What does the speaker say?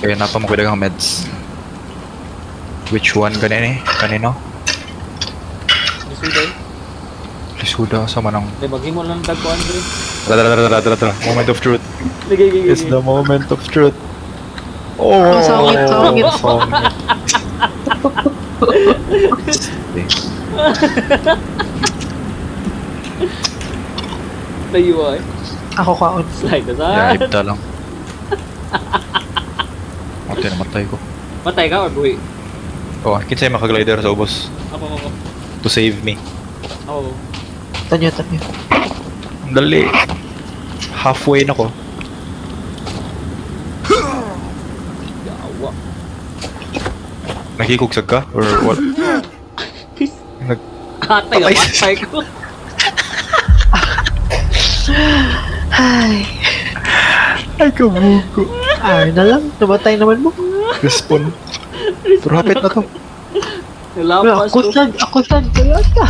Kaya napa mo kailangan meds. Which one kanini? Kanino? Isuday. Lisuda sa manang. Di maghimo lang dagko Andre. Tara. Moment of truth. Lagi. It's the moment of truth. Oh, Ang sangit. Layo ay. Ako kaon. Slide na sa. Yeah, ipta lang. Okay, namatay ko. Matay ka or buhi? Oh, kinsay makaglider sa ubos Ako. to save me. Ako. Tanyo. Dali. Halfway na ko. Yawa. Nakikugsag ka? Or what? Nag... Atay ka, matay ko. Ay. Ay, kabugo. Ay na lang. Namatay naman mo. Respawn. Pero hapit na to. Nalapas ko. Ako sad. Kaya ka.